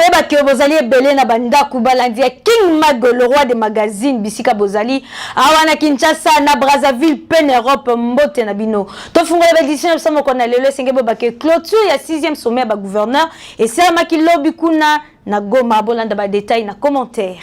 koyeba ke bozali ebele na banda kubalandi ya King Mag le roi des magazines bisika bozali awana Kinshasa na Brazzaville pen Europe mbote na bino to fungola édition ça moko na lelo senge boba ke clôture ya 6e sommet ba gouverneur et c'est maki lobi kuna na Goma bolanda ba détail na commentaire.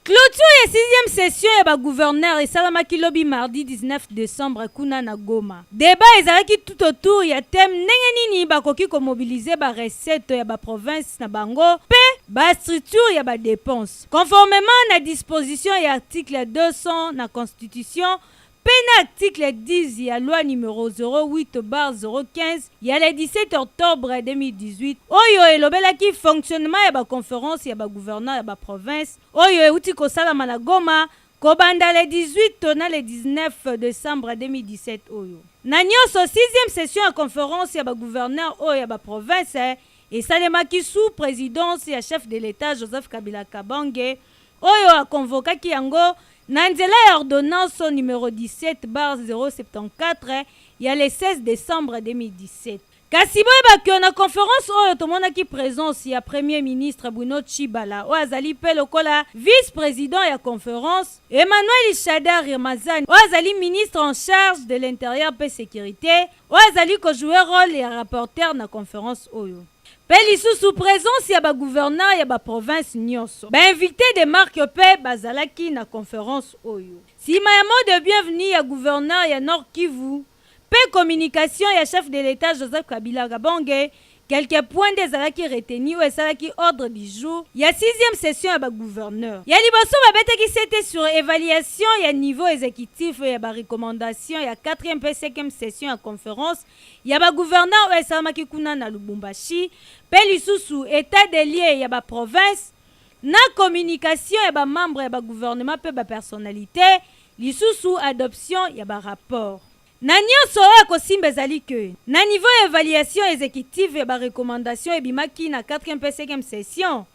Clôture et 6e session ya ba gouverneur et salamaki lobby mardi 19 décembre kuna na Goma. Débat ezalaki tout autour ya thème ndenge nini bakoki ko mobiliser ba recette ya ba province na bango pe ba structure ya ba dépenses. Conformément na disposition ya article 200 na constitution Pena article 10 ya loi numéro 08/015 ya le 17 octobre 2018 oyo elobelaki fonctionnement ya ba conférence ya ba gouverneur ya ba province oyo euti kosalama na Goma kobanda le 18 na le 19 décembre 2017 oyo na nyonso 6e session ya conférence ya ba gouverneur oyo ya ba province esalemaki sous présidence ya chef de l'état Joseph Kabila Kabange oyo akonvokaki yango Nanzela ordonnance numéro 17/074 ya le 16 décembre 2017. Kasibo ebaki na conférence oyo tomonaki présence ya premier ministre Bruno Tshibala o azali pe lokola vice-président ya conférence Emmanuel Shadar Ramazani o azali ministre en charge de l'intérieur pe sécurité o azali ko jouer rôle ya rapporteur na conférence oyo. Pelisu sous présence ya ba gouverneur ya ba province nyonso. Ba invité de marque pe bazalaki na conférence oyo. Sima ya mot de bienvenue ya gouverneur ya Nord Kivu, pe communication ya chef de l'état Joseph Kabila Kabange, quelques points des alaki retenus ou esalaki ordre du jour. Ya 6e session ya ba gouverneur. Ya liboso ba betaki c'était sur évaluation ya niveau exécutif ya ba recommandation ya 4e pe 5e session ya conférence. Ya ba gouverneur ou esalamaki kuna na Lubumbashi. Pe lisusu état des lieux ya ba province na communication ya ba membre ya ba gouvernement pe ba personnalité lisusu adoption ya ba rapport. Na nyonso oyo kosimba ezali ke na niveau évaluation exécutive ya ba recommandation ebimaki na 4e pe 5e session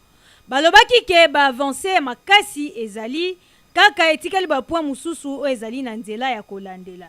balobaki ke ba avancer makasi ezali kaka etikali ba point mususu oyo ezali na nzela ya kolandela.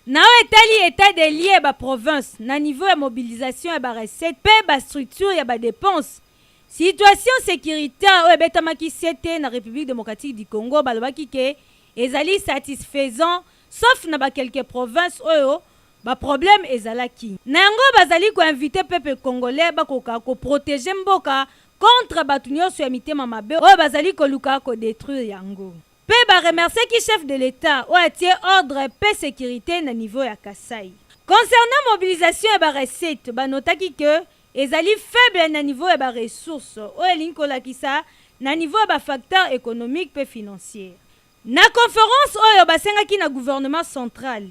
Na etali état des lieux ba province na niveau ya mobilisation ya ba recette pe ba structure ya ba dépenses situation sécuritaire oyo betamaki sete na République démocratique du Congo balobaki ke ezali satisfaisant sauf na ba quelques provinces oyo ba problème ezalaki na yango bazali ko inviter peuple congolais bakoka ko protéger mboka contre batu nyonso ya mitema mabe oyo bazali ko luka ko détruire yango. Pe ba remercier ki chef de l'état ou atie ordre pe sécurité na niveau ya Kasai. Concernant mobilisation ya ba recette, ba notaki que ezali faible na niveau ya ba ressources ou elinkolakisa na niveau ya ba facteur économique pe financier. Na conférence oyo basengaki na gouvernement central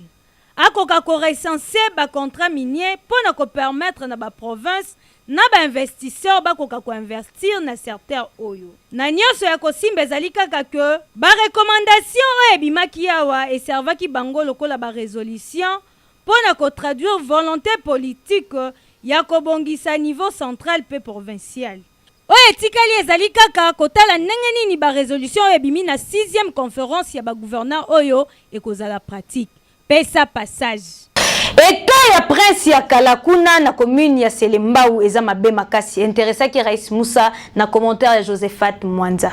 akoka ko recenser ba contrat minier pona ko permettre na ba province na ba investisseur bakoka ko investir na secteur oyo. Na nyonso ya kosimba ezali kaka ke ba recommandation oyo ebimaki awa eservaki bango lokola ba résolution pona ko traduire volonté politique ya kobongisa niveau central pe provincial. Oyo etikali ezali kaka kotala ndenge nini ba résolution oyo ebimi na 6e conférence ya ba gouverneur oyo ekozala pratique. Pesa passage. Eta ya prince ya Kalakuna na commune ya Selembau eza mabe makasi interessaki Rais Moussa na commentaire ya Josephat Mwanza.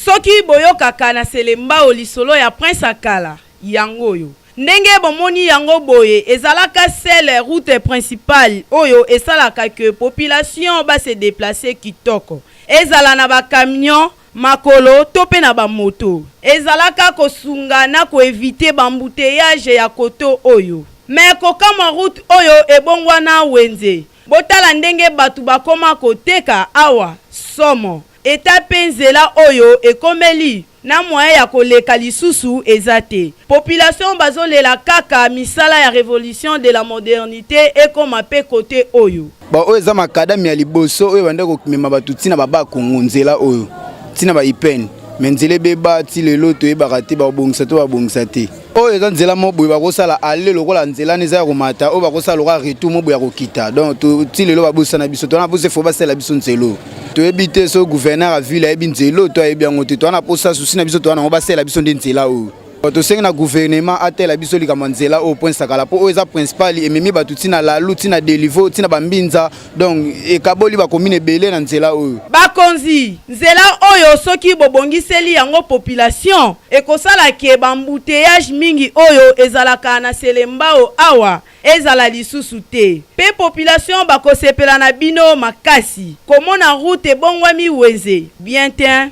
Soki boyokaka na Selembau lisolo ya prince akala yango oyo ndenge bomoni yango boye ezalaka seule route principale oyo esalaka que population ba se déplacer kitoko ezala na ba camion makolo tope na ba moto ezalaka kosunga na ko éviter bambouteillage ya koto oyo mais kokama route oyo ebongwa na wenze botala ndenge batu bakoma koteka awa somo etape nzela oyo ekomeli na moyen ya koleka lisusu ezate population bazolela kaka misala ya révolution de la modernité ekoma pe kote oyo ba oyo za makadami ya liboso oyo bande ko kimema batu tina baba kongo nzela oyo tina ba ipene menzele beba ti lelo to yebaka te babongisa to babongisa te oyo eza nzela moboye bakosala ale lokola nzela neza ya komata oyo bakosala lokola retour moboye ya kokita donc ti lelo babosana biso tona pose fo basala biso nzelo toyebi te so gouverneur a ville ayebi nzelo to ayebi yango te tona posa susi na biso tona ngo basala biso nde nzela oyo tosengi na gouvernement atela biso likambo nzela au point sakala po oyo eza principal ememi bato tina lalu tina delivo tina bambinza donc ekaboli bakomine ebele na nzela oyo bakonzi nzela oyo soki bobongiseli yango population ekosala ke bambouteillage mingi oyo ezalaka na selembao awa ezala lisusu te pe population bakosepela na bino makasi komona route ebongwami weze bien te.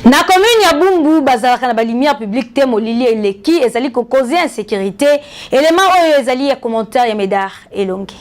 Na commune ya Bumbu bazalaka na ba lumière publique te molili eleki ezali ko causer insécurité élément oyo ezali ya commentaire ya Médard Elongi.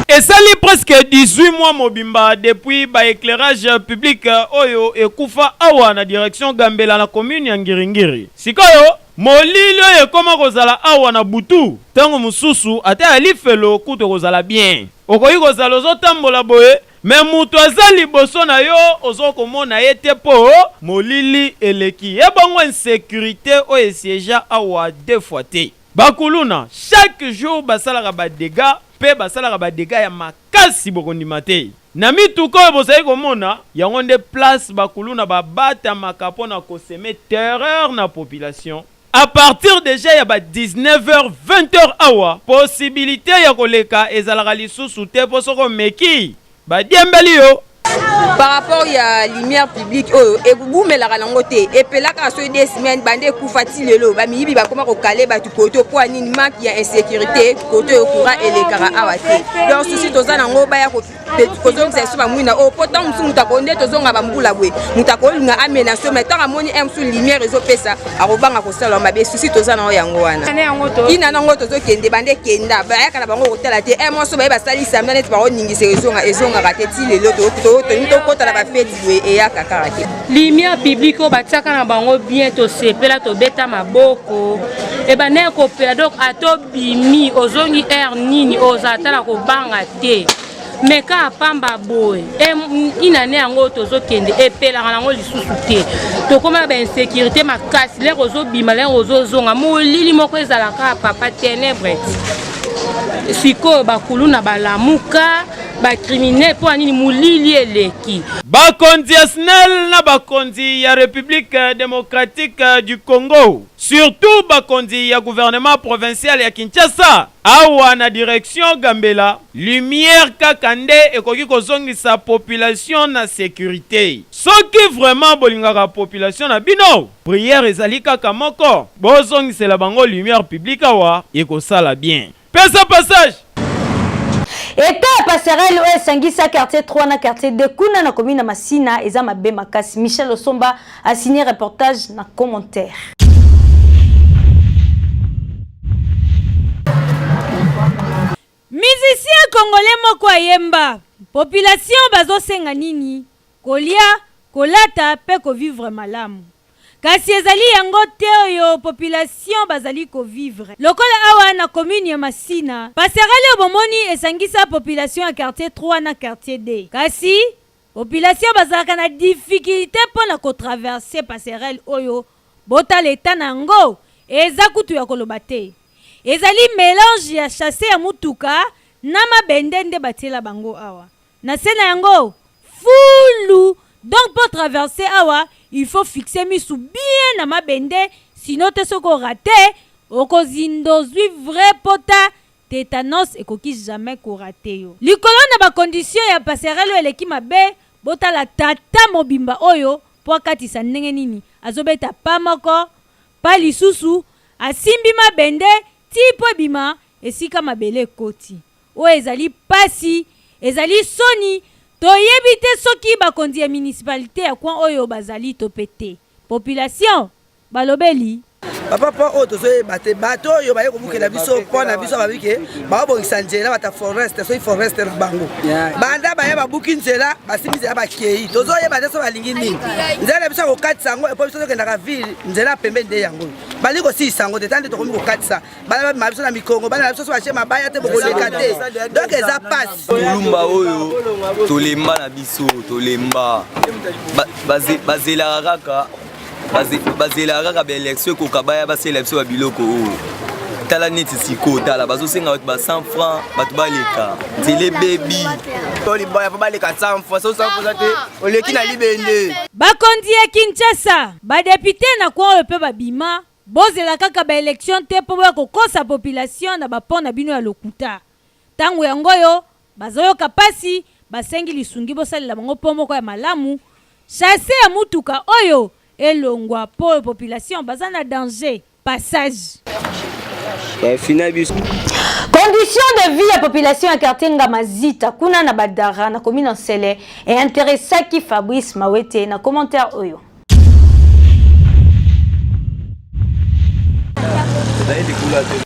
Et ça lit presque 18 mois mobimba depuis ba éclairage public oyo ekufa awa na direction Gambela na commune ya Ngiringiri. Sikoyo molili oyo koma kozala awa na butu tango mususu ate alifelo kuto kozala bien. Okoyi kozala ozotambola boye mais mutu azali boso na yo ozokomona yete po molili eleki. Ebongo insécurité oyo siège awa deux fois te. Bakuluna chaque jour basalaka ba dégâts pe basalaka ba dégâts ya makasi bokondima te. Na mituko bozali komona yango nde place bakuluna babata makapo na koseme terreur na population. À partir déjà ya ba 19h 20h awa possibilité ya koleka ezalaka lisusu te po soko meki ba diembeli yo. Par rapport à la lumière publique, et vous me la ralangote, et puis là, quand il y a des semaines, bandé koufati lelo, bah mi ba comment recalé, bah tu côté pour un manque il y a insécurité, côté au courant et les cara awate. Donc ceci tous en ango bah ya côté c'est souvent mouina. Oh pourtant nous takonde tous on a bambula bwe, nous takol nga aménagement, mais tant amoni aime sur lumière réseau pesa, arobanga ko sala mabe ceci tous en yango wana. Ina nango tous kende bandé kenda, bah ya kana bango hotel ate, moi so ba sali samna net ba oningi se réseau nga rateti lelo to lumière publique au batiaka na bango bien to sepela to beta maboko e bana ko pela donc ato bimi ozongi air nini ozatala ko banga te meka pamba boy inane yango tozokende epela nango lisusu te to koma ba insécurité makasi le rozo bima le rozo zonga molili moko ezalaka papa ténèbres siko bakuluna balamuka ba criminel po anini mulili eleki bakonzi ya SNEL na bakonzi ya République démocratique du Congo surtout bakonzi ya gouvernement provincial ya Kinshasa awa na direction Gambela lumière kakande ekoki kozongisa population na sécurité soki vraiment bolingaka population na bino prière ezali kaka moko bozongisela bango lumière publique awa ekosala bien pesa passage. Eta passerelle oyo esangisa quartier 3 na quartier 2 kuna na commune Masina eza mabe makasi. Michel Osomba a signé reportage na commentaire. Musicien congolais moko ayemba population bazosenga nini kolia kolata pe ko vivre malamu kasi ezali yango te oyo population bazali ko vivre lokola awa na commune ya Masina passerelle bomoni esangisa population ya quartier 3 na quartier D kasi population bazalaka na difficulté pona ko traverser passerelle oyo bota leta nango eza kutu ya koloba te ezali mélange ya chassé ya mutuka na mabende nde batiela bango awa na sena yango fulu donc pour traverser awa il faut fixer misu bien na mabende sinon te soko raté okozindozwi vrai pota tétanos ekoki jamais ko raté yo likolo na ba condition ya passerelle eleki mabe botala tata mobimba oyo po akatisa ndenge nini azobeta pa moko pa lisusu asimbi mabende tipo bima esika mabele koti o ezali pasi ezali soni toyebi te soki bakonzi ya municipalité ya coin oyo bazali topete population balobeli papa o tozo bate bato yo baye ko bukela biso pona biso babike ba bo isanjela bata forest so forest bango banda baye babuki nzela basimize abakei tozo ye bade so balingi nini nzela biso ko katisa ngo epo biso to kenda ka ville nzela pembe nde yango bali ko si sango te tande to komi ko katisa bala ba biso na mikongo bala biso so ba chema baya te boko lekate donc eza passe tulumba oyo tolemba na biso tolemba bazela kaka bazela kaka ba élection ko kabaya basela biso ba biloko oyo tala neti siko tala bazosenga bato ba 100 francs bato baleka nzele bebi oliboya po baleka 100 francs so 100 francs te oleki na libende bakondi ya Kinshasa badepute na kwa oyo mpe babima bozela kaka baélection te mpo boya kokosa population na bapon na bino ya lokuta ntango yango oyo bazoyoka pasi basengi lisungi bosalela bango mpo moko ya malamu chase ya mutuka oyo elongwa mpo population baza na danger passage. Condition de vie à population à quartier Ngamazita kuna na Badara na commune Nsele et intéressant qui Fabrice Mawete na commentaire oyo.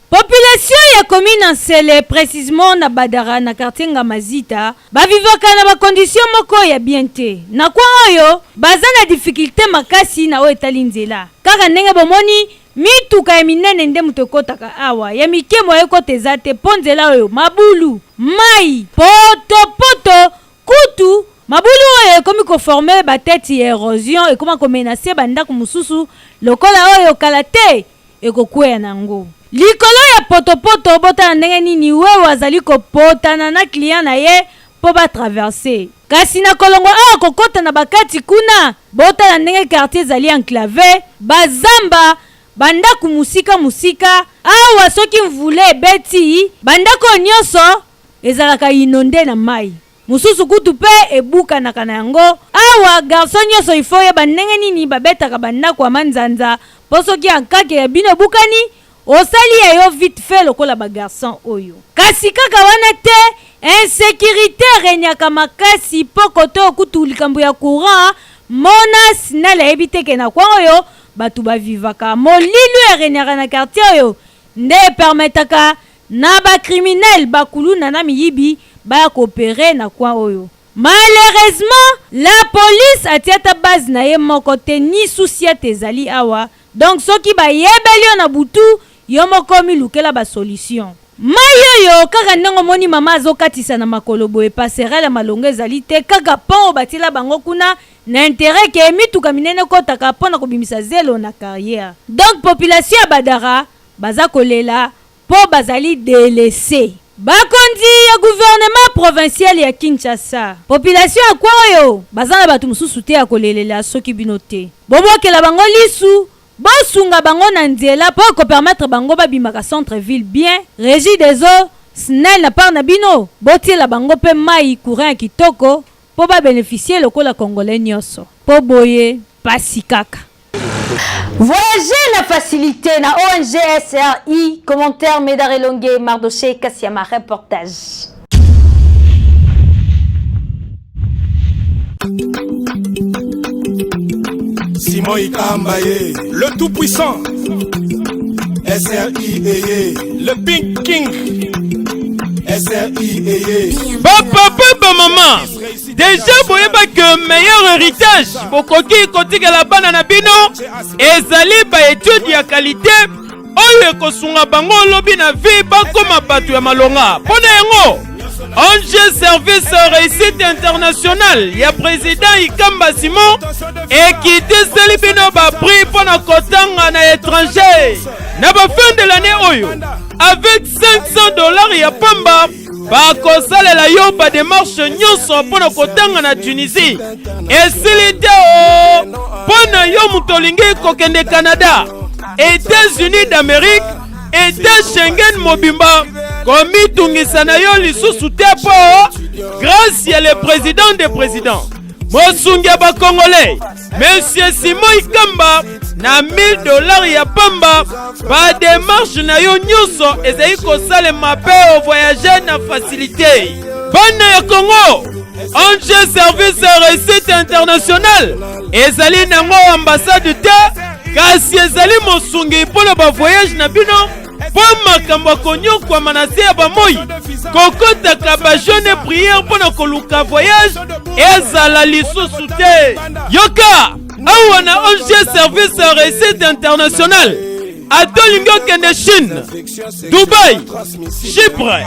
Population ya commune Nsele précisément na Badara na quartier Ngamazita bavivaka na ba condition moko ya bien te na kwa oyo baza na difficulté makasi na oyo etali nzela kaka ndenge bomoni mituka ya minene nde mutu ekotaka awa ya mike moye ekota eza te mpo nzela oyo mabulu mai poto kutu mabulu oyo ekomi koforme bateti ya érosion ekoma komenase bandako mosusu lokola oyo kala te ekokweya nango likolo ya potopoto botana ndenge nini wewe azali kopotana na client na ye mpo batraverse kasi na kolongo awa kokota na bakati kuna botana ndenge quartier ezali enclave bazamba bandako musika awa soki mvule ebeti bandako nyonso ezalaka inonde na mai mususu kutu pe ebukanaka na yango awa garçon nyonso ifo yeba ndenge nini babetaka bandako ya manzanza mpo soki ankake ya bino ebukani osali ya yo vite fait lokola bagarçon oyo kasi kaka wana te insécurité renyaka makasi mpo kote okutu likambo ya courant monas naleyebi teke na kwa oyo batu bavivaka molilu erenyaka na quartier oyo nde permetaka na bacriminel bakuluna na miyibi baya koopere na kwa oyo. Malheureusement la police atiata base na ye moko te ni soucia tezali awa donc soki bayebeli yo na butu yo moko milukela ba solution mai oyo kaka ndenge moni mama azokatisa na makolo boye passerelle malongo ezali te kaka pon batila bango kuna na intérêt ke mituka minene kotaka mpona kobimisa zelo na carrière donc population ya Badara baza kolela po bazali délaissé bakondi ya gouvernement provincial ya Kinshasa population ya kwa oyo baza na batu mususu te ya kolelela soki bino te bobokela bango lisu bosunga bango na nzela po ko permettre bango babimaka centre ville bien régie des eaux SNEL na part na bino botiela bango pe mai courant kitoko po ba bénéficier lokola congolais nyonso po boye pasi kaka. Voyager la facilité na ONG SRI commentaire Médard Elongue Mardoché Kassiama reportage. Simon Ikambaye, le tout-puissant. SRI, le Pink King. SRI, papa, maman. Déjà, vous voyez que meilleur héritage, bokoki kotika la bana na bino, ezali ba étude ya qualité, oyo kosunga bango lobi na vie ba koma batu ya malonga. Pona yango, ONG Service Réussite International, ya président Ikamba Simon, équité selibino ba prix pona kotanga na étranger. Na ba fin de l'année oyo, avec $500 ya pamba, bakosalela yo ba démarche nyonso pona kotanga na Tunisie. Esilite o pona yo mutolingi kokende Canada, États-Unis d'Amérique, États Schengen mobimba. Komi tungisa na yo lisusu te po grâce ya le président des présidents. Mosungia ba Congolais, Monsieur Simon Ikamba na $1000 ya pamba ba démarche na yo nyonso ezali kosala mabe au voyager na facilité. Bana ya Congo, ONG Service Réussite International ezali nango ambassade te kasi ezali mosungi pona ba voyage na bino po makambo konyokwa manase ya bamoyi kokotaka ba jeune prière pona koluka voyage ezala lisusu te yoka awa na ONG Service Réussite International atolingi okende Chine, Dubaï, Chypre,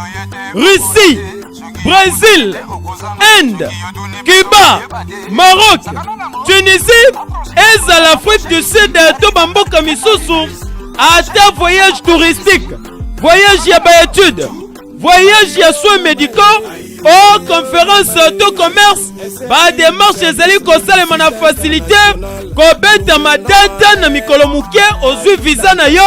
Russie, Brésil, Inde, Cuba, Maroc, Tunisie ezala Afrique du Sud to bamboka misusu ata voyage touristique voyage ya baétude, voyage ya soins médicaux, au conférence de commerce, ba démarche ezali kosalema na facilité, kobeta madata na mikolo muke ozwi visa na yo,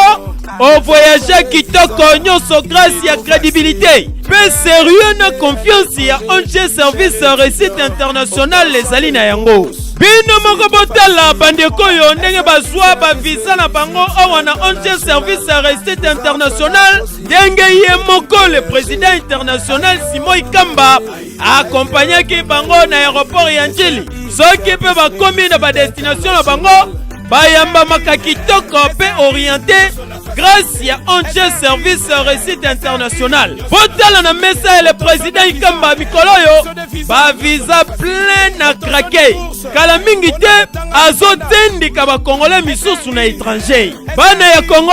au voyage kitoko nyonso grâce ya crédibilité. Pe sérieux na confiance ya ONG Service Réussite International ezali na yango. Bino moko botala bandeko yo ndenge bazwa ba visa na bango awa na ONG Service Réussite International, ndenge ye moko le président international Simon Ikamba accompagné ki bango na aéroport ya Njili. Soki pe bakomi na ba destination na bango bayamba makakitoko pe orienté grâce à ONG Service Réussite International. Botala na mesa le président Ikamba Mikoloyo ba visa plein na craqué. Kala mingi te azotendika ba Congolais misusu na étranger. Bana ya Congo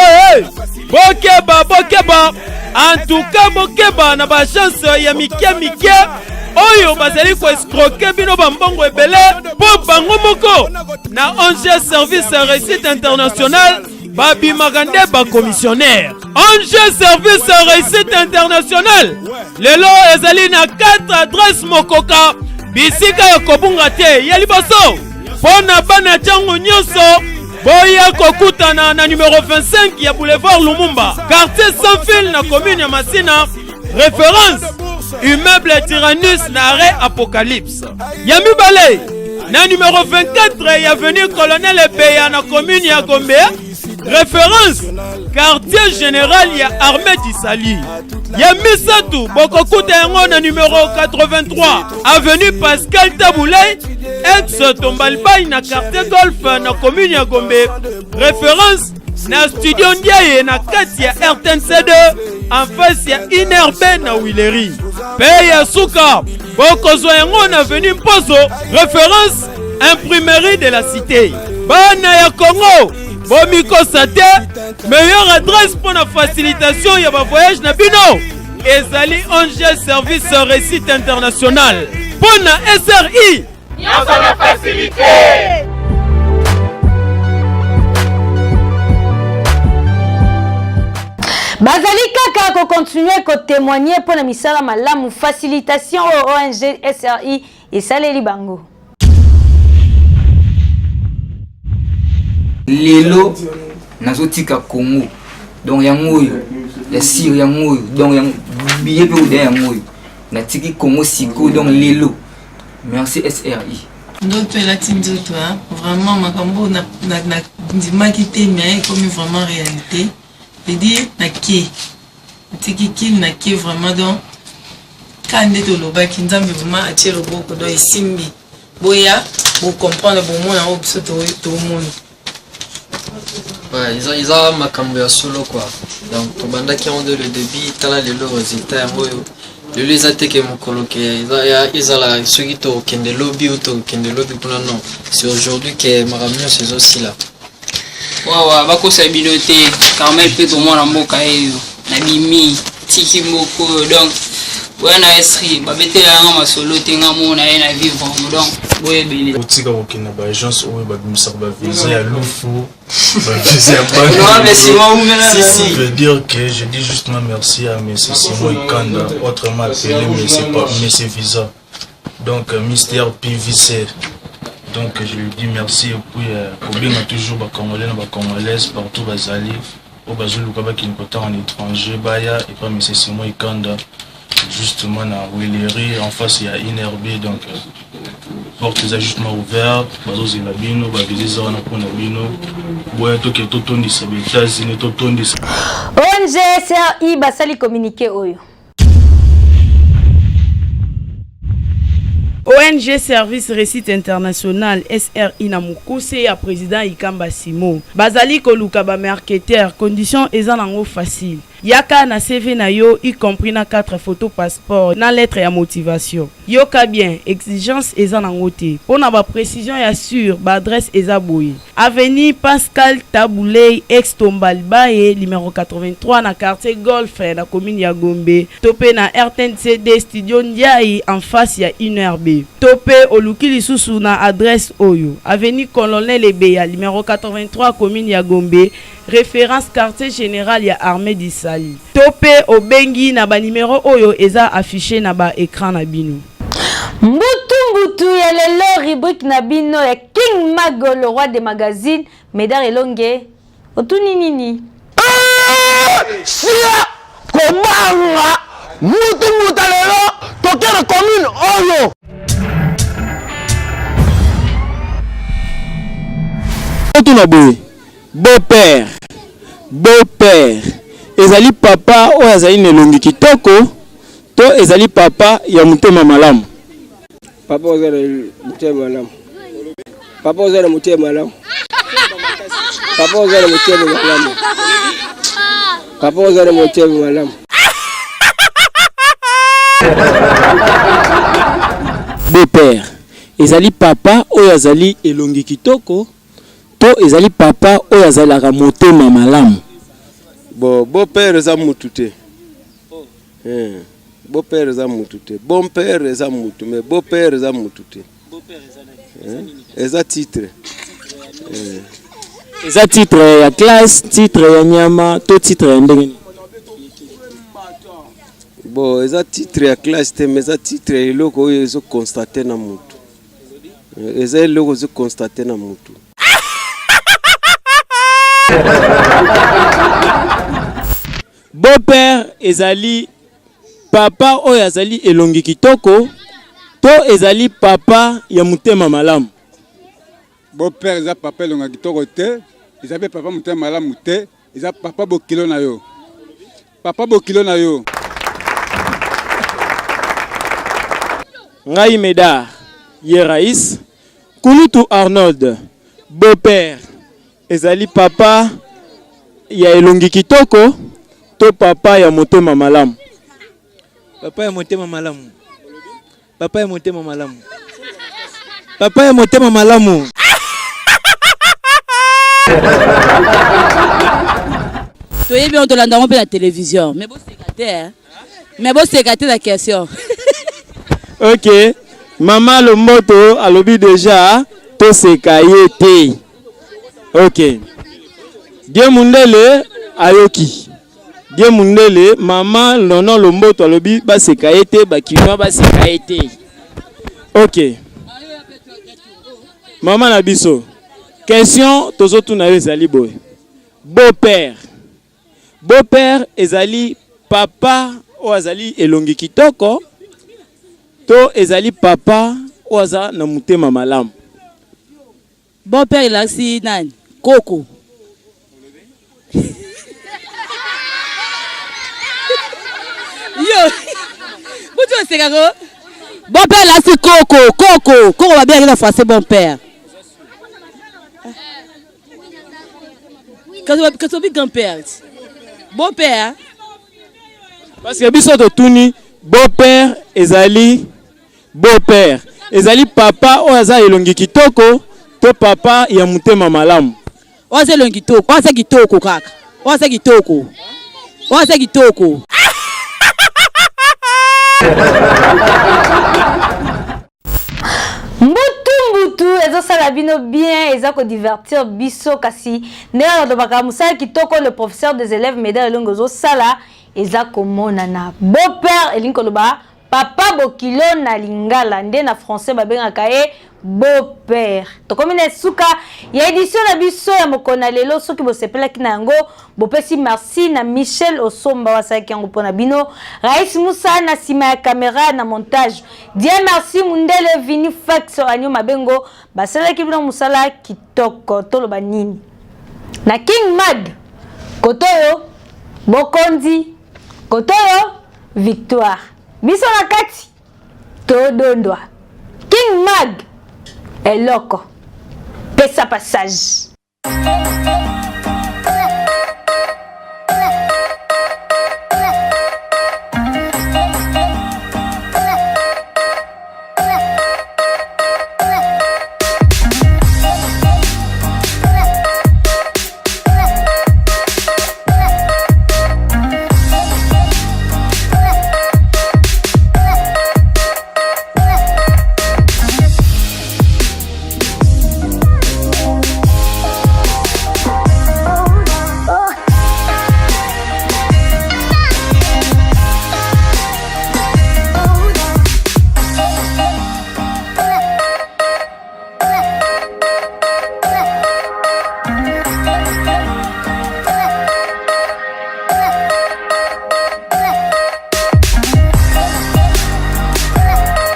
bokeba. En tout cas bokeba na ba chance ya mike oyo bazali ko escroquer bino bambongo ebele po bango moko na ONG Service Réussite International babi magande ba commissionnaire. ONG Service Réussite International lelo ezali na 4 adresses mokoka bisika ya kobunga te ya liboso pona bana jango nyonso boya kokutana na numéro 25 ya boulevard Lumumba quartier sans fil na commune ya Masina référence immeuble Tyrannus na arrêt Apocalypse ya mibale na numéro 24 ya avenue Colonel Epeya na commune ya Gombe référence quartier général ya armée d'Isali ya misatu bokokuta yango na numéro 83 avenue Pascal Taboulay ex Tombalbay na quartier Golf na commune ya Gombe référence na studio Ndiaye na kati ya RTNC2 en face ya Inerbe na Wileri pe ya suka bokozwa yango na avenue Mpozo référence imprimerie de la cité bana ya Congo Bomiko Sate, meilleure adresse pour la facilitation y a un voyage na bino. Ezali ONG Service Réussite International. Pour la SRI, y a la facilité. Bazali kaka ko continuer ko témoigner pour la misala malamu facilitation au ONG SRI et Saleli Bango. Lelo nazotika Congo donc yango ya sir yango donc yang billet pe oda yango natiki Congo siko donc lelo merci SRI ndoto elati nzoto vraiment makambo na ndimaki te mais comme vraiment réalité je dis nakie natiki nakie vraiment donc kande to lobaki nzambe vraiment atie loboko do esimbi boya bo comprendre bo mona o biso to monde. Ouais, ils ont makambo ya solo quoi. Donc to banda qui ont de le débit tala le résultat moyo. Le les attaquer mon coloqué ils ont la ceux to kende lobby ou to kende lobby pour non. C'est aujourd'hui que maramio c'est aussi là. Wawa bako sa biloté quand même peut au moins en boka eyo. Na bimi tiki moko donc wana esri babete la ma solo tenga mona na vivre donc boye bele. Otika okina ba agence oyo ba bimisa ba visa ya loufou. Je veux dire que je dis justement merci à M. Simon Ikanda, autrement appelé M. Visa, donc Mystère PVC. Donc je lui dis merci et puis pour bien toujours les Congolais et les Congolaises partout bazali, au Bazulu qui nous en étranger, Baya et pas M. Simon Ikanda, justement na Wileri en face il y a Inerbe donc. Portes ajustements ouverts, bazozi na bino, bavisisa wana pona bino. Boya to ke totondisa États-Unis totondisa. ONG SRI basali communiquer oyo. ONG Service Réussite International SRI na mukuse ya président Ikamba Simo. Bazali koluka ba marketeur, condition ezanango facile. Yaka na CV na yo, y compris na 4 photos passeport, na lettre ya motivation. Yoka bien, exigence ezanango te. Pona ba précision ya sur, ba adresse ezaboye. Avenue Pascal Taboulay, ex-Tombalbaye, numéro 83 na quartier Golf, na commune ya Gombe. Topé na RTNCD Studio Ndiaye en face ya Inerbe. Topé oluki lisusu na adresse oyo. Avenue Colonel Ebeya, numéro 83 commune ya Gombe. référence quartier général ya armée d'Isali. Topé au bengi na ba numéro oyo eza affiché na ba écran na bino. Mbutu ya lelo rubrique na bino ya King Mago le roi des magazines Médard Elonge otuni nini sia komanga mutu lelo tokera commune oyo otuna boye beau-père ezali papa oyo azali na elongi kitoko to ezali papa ya motema malamu. Papa ozala motema malamu. Papa ozala motema malamu. Papa ozala motema malamu. Papa ozala motema malamu. Beau-père ezali papa oyo azali elongi kitoko to ezali papa oyo azalaka motema malamu. Bon, beau-père eza mutu te. Beau-père eza mutu te. Bon père eza mutu, mais beau-père eza mutu te. Eza titre. Eza titre ya classe, titre ya nyama, to titre ya ndenge. Bon, eza titre ya classe te, mais eza titre ya eloko oyo ezo constater na mutu. Eza eloko ezo constater na mutu. Beau-père ezali papa oyo azali elongi kitoko to ezali papa ya motema malamu. Beau-père eza papa elongi kitoko te, ezali papa motema malamu te, eza papa bokilo na yo. Papa bokilo na yo. Ngai Médard Yeraïs Kulutu Arnold beau-père ezali papa ya elongi kitoko to papa ya motema malamu. Papa ya motema malamu. Papa ya motema malamu. Papa ya motema malamu. Toyez bien on l'a la télévision. Mais bon c'est gâté la question. Ok. Maman le moto alobi déjà to se kayete. Ok. Dieu mundele ayoki. Dieu mundele maman nono le moto alobi ba se kayete ba kinwa ba se kayete. Ok. Maman na biso. Question tozotu na ezali boy. Beau-père. Beau-père ezali papa o azali elongi kitoko. To ezali papa oza na mutema malamu. Bon père il a si nani Coco. Yo. Vous c'est quoi? Bon père là c'est Coco va bien en français bon père. Quand on dit grand-père. Bon père. Parce que biso to tuni beau-père ezali beau-père ezali papa oyo aza elongi kitoko to papa ya mutema malamu. Oza elongi kitoko, oza kitoko kaka. Oza kitoko. Oza kitoko. Mbutu ezosala bino bien eza ko divertir biso kasi ndenge na tobaka musala kitoko le professeur des élèves Médard Elonge ezosala eza komona na beau-père elingi koloba papa bokilo na lingala nde na français babengaka ye beau-père. Tokomi na suka ya édition na biso ya mokona lelo soki bosepelaki na yango bopesi merci na Michel Osomba wasalaki yango mpona bino Rais Moussa na sima ya caméra na montage Dieu merci Mundele Vini Fax Anyo Mabengo basalaki bino musala kitoko toloba nini na King Mag kotoyo bokonzi kotoyo victoire biso na kati todondwa King Mag eloko pesa passage.